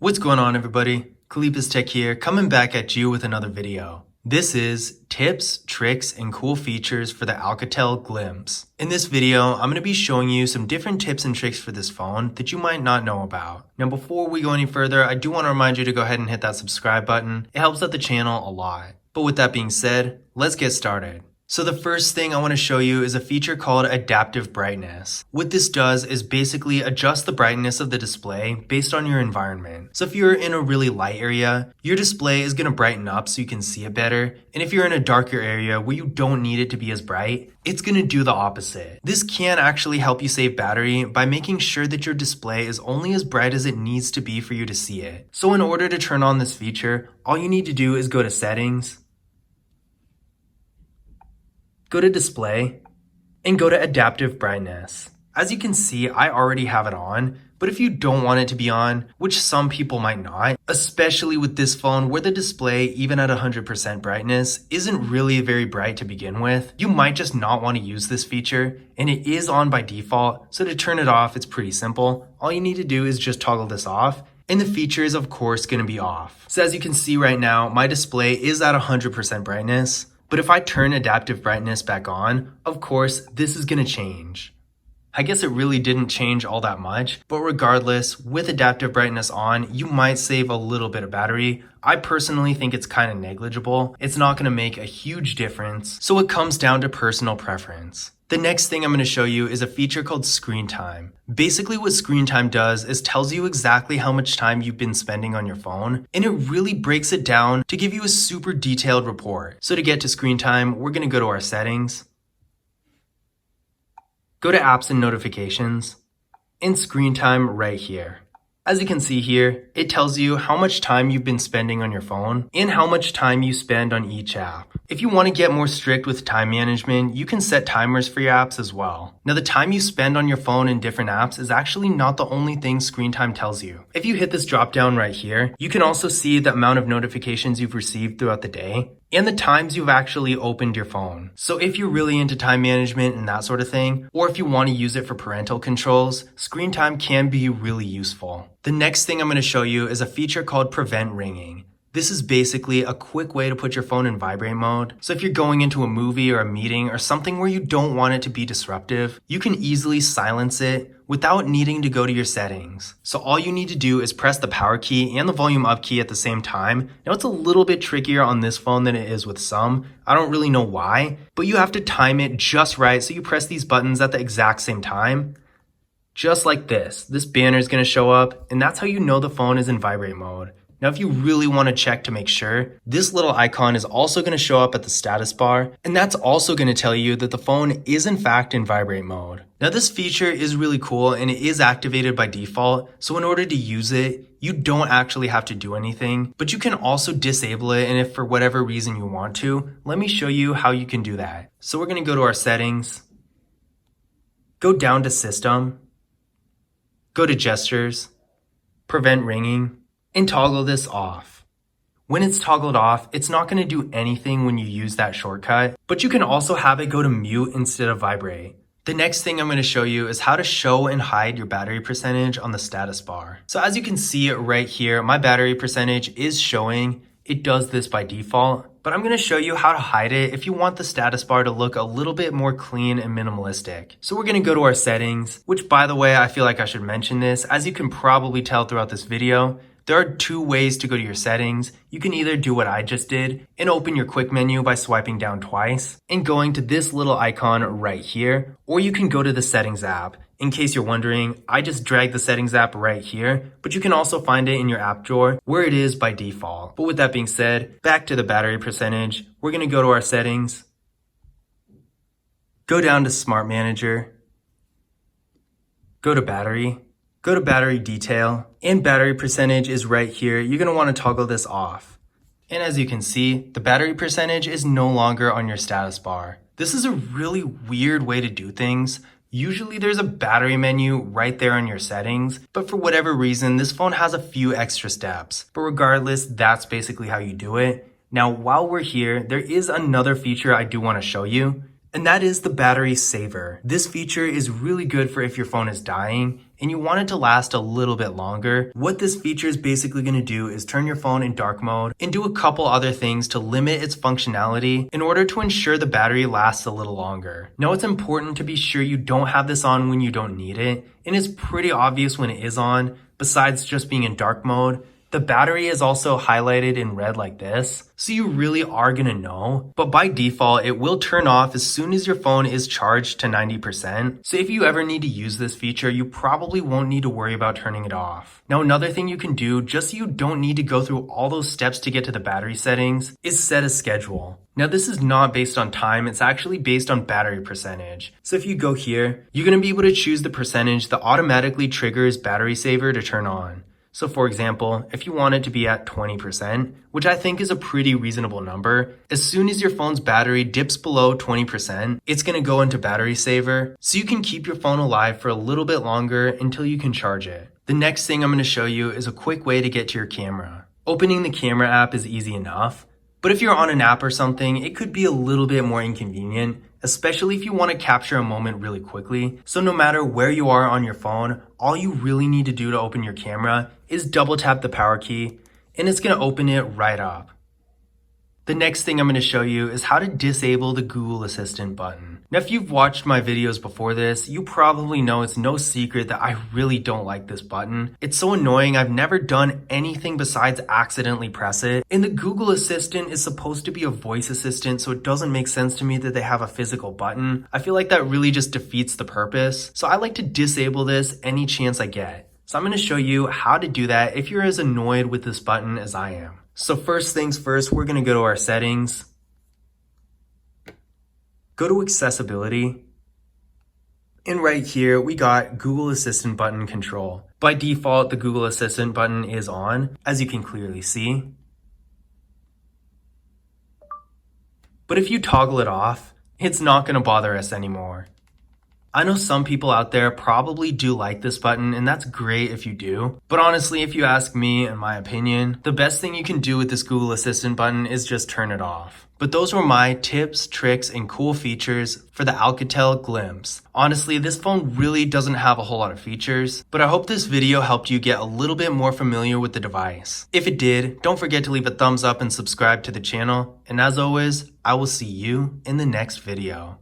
What's going on, everybody? Kalipa's Tech here, coming back at you with another video. This is tips, tricks, and cool features for the Alcatel Glimpse. In this video, I'm going to be showing you some different tips and tricks for this phone that you might not know about. Now, before we go any further, I do want to remind you to go ahead and hit that subscribe button. It helps out the channel a lot. But with that being said, let's get started. So the first thing I want to show you is a feature called adaptive brightness. What this does is basically adjust the brightness of the display based on your environment. So if you're in a really light area, your display is going to brighten up so you can see it better. And if you're in a darker area where you don't need it to be as bright, it's going to do the opposite. This can actually help you save battery by making sure that your display is only as bright as it needs to be for you to see it. So in order to turn on this feature, all you need to do is go to Settings, go to Display, and go to Adaptive Brightness. As you can see, I already have it on, but if you don't want it to be on, which some people might not, especially with this phone where the display, even at 100% brightness, isn't really very bright to begin with, you might just not want to use this feature, and it is on by default, so to turn it off, it's pretty simple. All you need to do is just toggle this off, and the feature is of course going to be off. So as you can see right now, my display is at 100% brightness, but if I turn adaptive brightness back on, of course, this is going to change. I guess it really didn't change all that much, but regardless, with adaptive brightness on, you might save a little bit of battery. I personally think it's kind of negligible. It's not going to make a huge difference, so it comes down to personal preference. The next thing I'm going to show you is a feature called screen time. Basically what screen time does is tells you exactly how much time you've been spending on your phone, and it really breaks it down to give you a super detailed report. So to get to screen time, we're going to go to our settings, go to apps and notifications, and screen time right here. As you can see here, it tells you how much time you've been spending on your phone and how much time you spend on each app. If you want to get more strict with time management, you can set timers for your apps as well. Now, the time you spend on your phone in different apps is actually not the only thing screen time tells you. If you hit this drop down right here, you can also see the amount of notifications you've received throughout the day and the times you've actually opened your phone. So if you're really into time management and that sort of thing, or if you want to use it for parental controls, screen time can be really useful. The next thing I'm going to show you is a feature called Prevent Ringing. This is basically a quick way to put your phone in vibrate mode. So if you're going into a movie or a meeting or something where you don't want it to be disruptive, you can easily silence it without needing to go to your settings. So all you need to do is press the power key and the volume up key at the same time. Now it's a little bit trickier on this phone than it is with some. I don't really know why, but you have to time it just right so you press these buttons at the exact same time. Just like this. This banner is going to show up, and that's how you know the phone is in vibrate mode. Now, if you really want to check to make sure, this little icon is also going to show up at the status bar, and that's also going to tell you that the phone is in fact in vibrate mode. Now, this feature is really cool and it is activated by default, so in order to use it, you don't actually have to do anything, but you can also disable it, and if for whatever reason you want to, let me show you how you can do that. So we're going to go to our settings, go down to System, go to Gestures, Prevent Ringing, and toggle this off. When it's toggled off, it's not going to do anything when you use that shortcut, but you can also have it go to mute instead of vibrate. The next thing I'm going to show you is how to show and hide your battery percentage on the status bar. So as you can see right here, my battery percentage is showing. It does this by default, but I'm going to show you how to hide it if you want the status bar to look a little bit more clean and minimalistic. So we're going to go to our settings, which by the way, I feel like I should mention this. As you can probably tell throughout this video, there are two ways to go to your settings. You can either do what I just did and open your quick menu by swiping down twice and going to this little icon right here, or you can go to the settings app. In case you're wondering, I just dragged the settings app right here, but you can also find it in your app drawer where it is by default. But with that being said, back to the battery percentage, we're going to go to our settings, go down to Smart Manager, go to Battery, go to battery detail, and battery percentage is right here. You're going to want to toggle this off. And as you can see, the battery percentage is no longer on your status bar. This is a really weird way to do things. Usually there's a battery menu right there on your settings, but for whatever reason, this phone has a few extra steps. But regardless, that's basically how you do it. Now, while we're here, there is another feature I do want to show you. and that is the battery saver. This feature is really good for if your phone is dying and you want it to last a little bit longer. What this feature is basically going to do is turn your phone in dark mode and do a couple other things to limit its functionality in order to ensure the battery lasts a little longer. Now, it's important to be sure you don't have this on when you don't need it, and it's pretty obvious when it is on, besides just being in dark mode. The battery is also highlighted in red like this, so you really are gonna know, but by default, it will turn off as soon as your phone is charged to 90%. So if you ever need to use this feature, you probably won't need to worry about turning it off. Now, another thing you can do, just so you don't need to go through all those steps to get to the battery settings, is set a schedule. Now, this is not based on time, it's actually based on battery percentage. So if you go here, you're gonna be able to choose the percentage that automatically triggers battery saver to turn on. So for example, if you want it to be at 20%, which I think is a pretty reasonable number, as soon as your phone's battery dips below 20%, it's going to go into battery saver, so you can keep your phone alive for a little bit longer until you can charge it. The next thing I'm going to show you is a quick way to get to your camera. Opening the camera app is easy enough, but if you're on an app or something, it could be a little bit more inconvenient, especially if you want to capture a moment really quickly. So no matter where you are on your phone, all you really need to do to open your camera is double tap the power key, and it's going to open it right up. The next thing I'm going to show you is how to disable the Google Assistant button. Now, if you've watched my videos before this, you probably know it's no secret that I really don't like this button. It's so annoying, I've never done anything besides accidentally press it. And the Google Assistant is supposed to be a voice assistant, so it doesn't make sense to me that they have a physical button. I feel like that really just defeats the purpose. So I like to disable this any chance I get. So I'm going to show you how to do that if you're as annoyed with this button as I am. So first things first, we're going to go to our settings. Go to accessibility. And right here, we got Google Assistant button control. By default, the Google Assistant button is on, as you can clearly see. But if you toggle it off, it's not going to bother us anymore. I know some people out there probably do like this button, and that's great if you do. But honestly, if you ask me, in my opinion, the best thing you can do with this Google Assistant button is just turn it off. But those were my tips, tricks, and cool features for the Alcatel Glimpse. Honestly, this phone really doesn't have a whole lot of features, but I hope this video helped you get a little bit more familiar with the device. If it did, don't forget to leave a thumbs up and subscribe to the channel. And as always, I will see you in the next video.